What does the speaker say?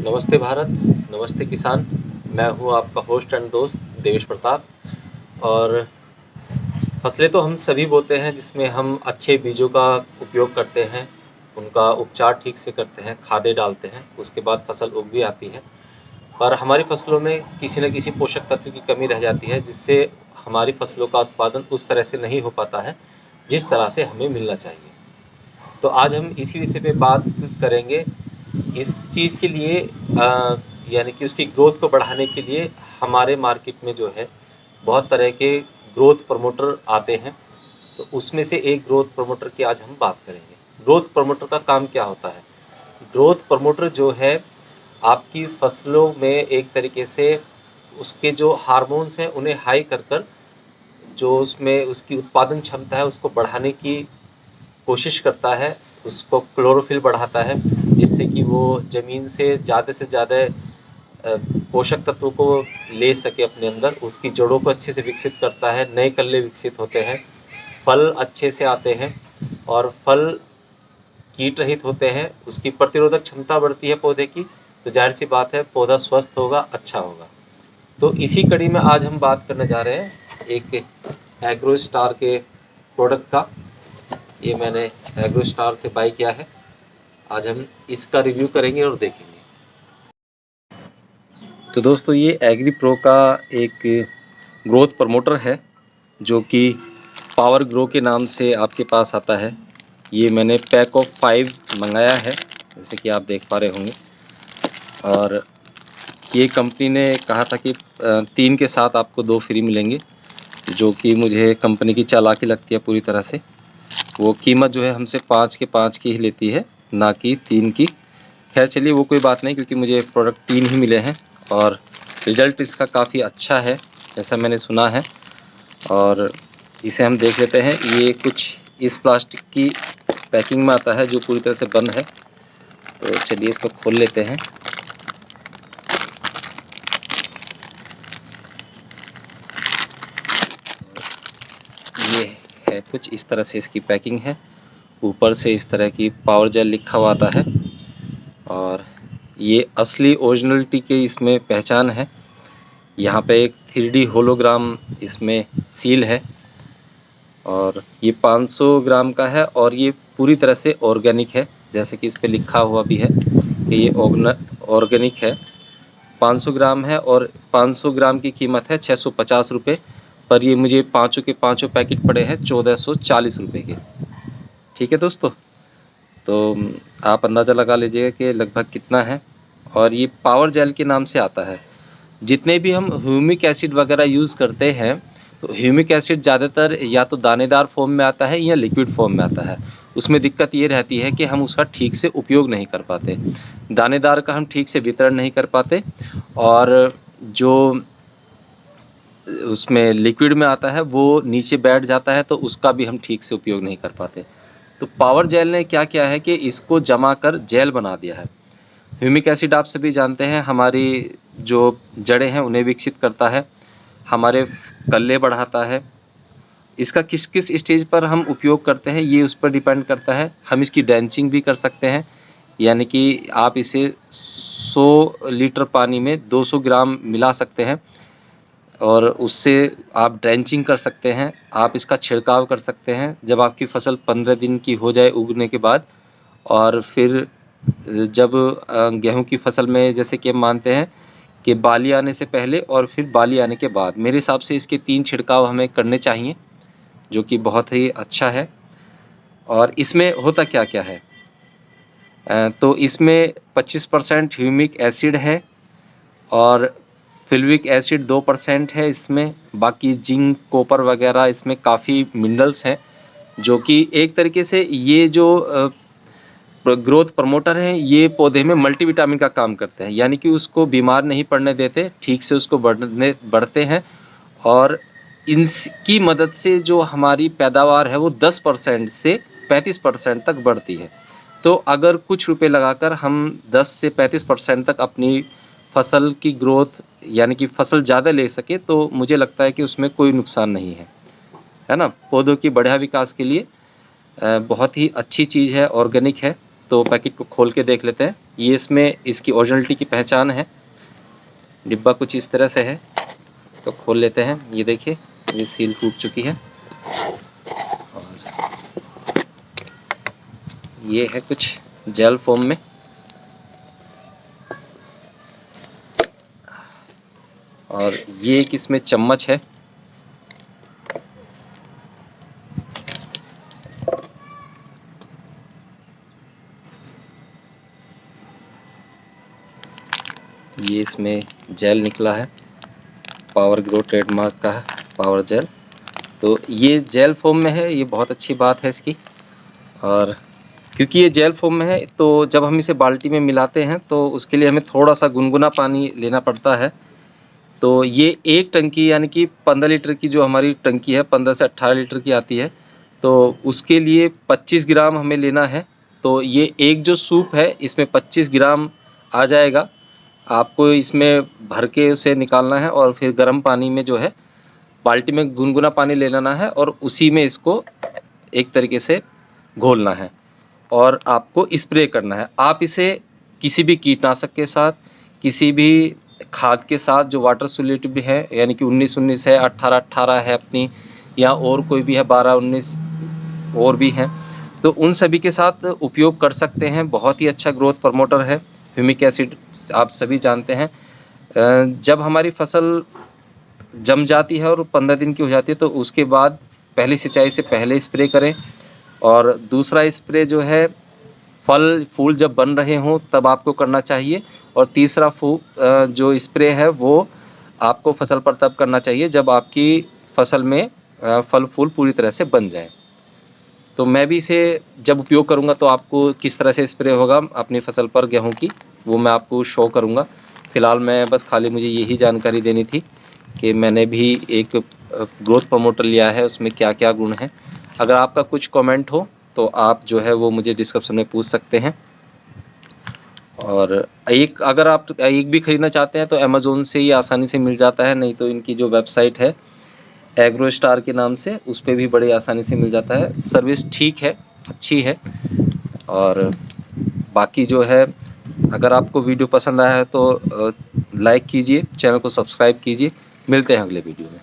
नमस्ते भारत, नमस्ते किसान। मैं हूँ आपका होस्ट एंड दोस्त देवेश प्रताप। और फसलें तो हम सभी बोते हैं जिसमें हम अच्छे बीजों का उपयोग करते हैं, उनका उपचार ठीक से करते हैं, खादें डालते हैं, उसके बाद फसल उग भी आती है। पर हमारी फसलों में किसी न किसी पोषक तत्व की कमी रह जाती है, जिससे हमारी फसलों का उत्पादन उस तरह से नहीं हो पाता है जिस तरह से हमें मिलना चाहिए। तो आज हम इसी विषय पे बात करेंगे। इस चीज़ के लिए यानी कि उसकी ग्रोथ को बढ़ाने के लिए हमारे मार्केट में जो है बहुत तरह के ग्रोथ प्रमोटर आते हैं। तो उसमें से एक ग्रोथ प्रमोटर की आज हम बात करेंगे। ग्रोथ प्रमोटर का काम क्या होता है? ग्रोथ प्रमोटर जो है आपकी फसलों में एक तरीके से उसके जो हार्मोन्स हैं उन्हें हाई कर कर जो उसमें उसकी उत्पादन क्षमता है उसको बढ़ाने की कोशिश करता है, उसको क्लोरोफिल बढ़ाता है, जिससे कि वो ज़मीन से ज़्यादा पोषक तत्वों को ले सके अपने अंदर, उसकी जड़ों को अच्छे से विकसित करता है, नए कल्ले विकसित होते हैं, फल अच्छे से आते हैं और फल कीट रहित होते हैं, उसकी प्रतिरोधक क्षमता बढ़ती है पौधे की, तो जाहिर सी बात है पौधा स्वस्थ होगा, अच्छा होगा। तो इसी कड़ी में आज हम बात करने जा रहे हैं एक एग्रो स्टार के प्रोडक्ट का। ये मैंने एग्रो स्टार से बाय किया है। आज हम इसका रिव्यू करेंगे और देखेंगे। तो दोस्तों ये एग्री प्रो का एक ग्रोथ प्रमोटर है जो कि पावर ग्रो के नाम से आपके पास आता है। ये मैंने पैक ऑफ 5 मंगाया है, जैसे कि आप देख पा रहे होंगे। और ये कंपनी ने कहा था कि 3 के साथ आपको 2 फ्री मिलेंगे, जो कि मुझे कंपनी की चालाकी लगती है पूरी तरह से। वो कीमत जो है हमसे 5 के 5 की ही लेती है, ना कि 3 की। खैर चलिए वो कोई बात नहीं, क्योंकि मुझे प्रोडक्ट 3 ही मिले हैं और रिज़ल्ट इसका काफ़ी अच्छा है ऐसा मैंने सुना है। और इसे हम देख लेते हैं। ये कुछ इस प्लास्टिक की पैकिंग में आता है जो पूरी तरह से बंद है। तो चलिए इसको खोल लेते हैं। ये है कुछ इस तरह से इसकी पैकिंग है। ऊपर से इस तरह की पावर जेल लिखा हुआ आता है और ये असली ओरिजिनलिटी की इसमें पहचान है। यहाँ पे एक 3D होलोग्राम इसमें सील है और ये 500 ग्राम का है और ये पूरी तरह से ऑर्गेनिक है, जैसे कि इस पे लिखा हुआ भी है कि ये ऑर्गेनिक है। 500 ग्राम है और 500 ग्राम की कीमत है 650 रुपये, पर ये मुझे पाँचों के पाँचों पैकेट पड़े हैं 1440 रुपये के। ठीक है दोस्तों, तो आप अंदाज़ा लगा लीजिएगा कि लगभग कितना है। और ये पावर जेल के नाम से आता है। जितने भी हम ह्यूमिक एसिड वगैरह यूज़ करते हैं, तो ह्यूमिक एसिड ज़्यादातर या तो दानेदार फॉर्म में आता है या लिक्विड फॉर्म में आता है। उसमें दिक्कत ये रहती है कि हम उसका ठीक से उपयोग नहीं कर पाते, दानेदार का हम ठीक से वितरण नहीं कर पाते, और जो उसमें लिक्विड में आता है वो नीचे बैठ जाता है, तो उसका भी हम ठीक से उपयोग नहीं कर पाते। तो पावर जेल ने क्या किया है कि इसको जमा कर जेल बना दिया है। ह्यूमिक एसिड आप सभी जानते हैं हमारी जो जड़ें हैं उन्हें विकसित करता है, हमारे कल्ले बढ़ाता है। इसका किस किस स्टेज पर हम उपयोग करते हैं ये उस पर डिपेंड करता है। हम इसकी ड्रेंचिंग भी कर सकते हैं, यानी कि आप इसे 100 लीटर पानी में 200 ग्राम मिला सकते हैं और उससे आप ड्रेंचिंग कर सकते हैं। आप इसका छिड़काव कर सकते हैं जब आपकी फसल 15 दिन की हो जाए उगने के बाद। और फिर जब गेहूं की फसल में, जैसे कि हम मानते हैं कि बाली आने से पहले और फिर बाली आने के बाद, मेरे हिसाब से इसके 3 छिड़काव हमें करने चाहिए, जो कि बहुत ही अच्छा है। और इसमें होता क्या क्या है, तो इसमें 25% ह्यूमिक एसिड है और फिल्विक एसिड 2% है इसमें। बाकी जिंक, कॉपर वगैरह इसमें काफ़ी मिनरल्स हैं, जो कि एक तरीके से ये जो ग्रोथ प्रमोटर हैं ये पौधे में मल्टीविटामिन का काम करते हैं, यानी कि उसको बीमार नहीं पड़ने देते, ठीक से उसको बढ़ते हैं। और इनकी मदद से जो हमारी पैदावार है वो 10% से 35% तक बढ़ती है। तो अगर कुछ रुपए लगाकर हम 10 से 35% तक अपनी फसल की ग्रोथ, यानी कि फसल ज़्यादा ले सके, तो मुझे लगता है कि उसमें कोई नुकसान नहीं है ना। पौधों की बढ़िया विकास के लिए बहुत ही अच्छी चीज़ है, ऑर्गेनिक है। तो तो पैकेट को खोल के देख लेते हैं। ये इसमें इसकी ओरिजिनलिटी की पहचान है। डिब्बा कुछ इस तरह से है, तो खोल लेते हैं। ये देखिए, ये सील टूट चुकी है और ये है कुछ जेल फॉर्म में। और ये एक इसमें चम्मच है। ये इसमें जेल निकला है, पावर ग्रो ट्रेडमार्क का है पावर जेल। तो ये जेल फॉर्म में है, ये बहुत अच्छी बात है इसकी। और क्योंकि ये जेल फॉर्म में है तो जब हम इसे बाल्टी में मिलाते हैं तो उसके लिए हमें थोड़ा सा गुनगुना पानी लेना पड़ता है। तो ये एक टंकी यानी कि 15 लीटर की जो हमारी टंकी है, 15 से 18 लीटर की आती है, तो उसके लिए 25 ग्राम हमें लेना है। तो ये एक जो सूप है इसमें 25 ग्राम आ जाएगा। आपको इसमें भर के उसे निकालना है और फिर गर्म पानी में जो है बाल्टी में गुनगुना पानी ले लेना है और उसी में इसको एक तरीके से घोलना है और आपको स्प्रे करना है। आप इसे किसी भी कीटनाशक के साथ, किसी भी खाद के साथ जो वाटर सोल्यूबल भी है, यानी कि 19-19 है, 18-18 है अपनी, या और कोई भी है 12-19 और भी हैं, तो उन सभी के साथ उपयोग कर सकते हैं। बहुत ही अच्छा ग्रोथ प्रमोटर है ह्यूमिक एसिड, आप सभी जानते हैं। जब हमारी फसल जम जाती है और 15 दिन की हो जाती है तो उसके बाद पहली सिंचाई से पहले स्प्रे करें, और दूसरा स्प्रे जो है फल फूल जब बन रहे हों तब आपको करना चाहिए, और तीसरा जो स्प्रे है वो आपको फसल पर तब करना चाहिए जब आपकी फसल में फल फूल पूरी तरह से बन जाए। तो मैं भी इसे जब उपयोग करूंगा तो आपको किस तरह से स्प्रे होगा अपनी फसल पर गेहूं की, वो मैं आपको शो करूंगा। फिलहाल मैं बस खाली मुझे यही जानकारी देनी थी कि मैंने भी एक ग्रोथ प्रमोटर लिया है, उसमें क्या क्या गुण हैं। अगर आपका कुछ कमेंट हो तो आप जो है वो मुझे डिस्क्रिप्शन में पूछ सकते हैं। और अगर आप एक भी खरीदना चाहते हैं तो अमेज़ोन से ही आसानी से मिल जाता है, नहीं तो इनकी जो वेबसाइट है एग्रो स्टार के नाम से, उस पर भी बड़ी आसानी से मिल जाता है। सर्विस ठीक है, अच्छी है। और बाकी जो है, अगर आपको वीडियो पसंद आया है तो लाइक कीजिए, चैनल को सब्सक्राइब कीजिए। मिलते हैं अगले वीडियो में।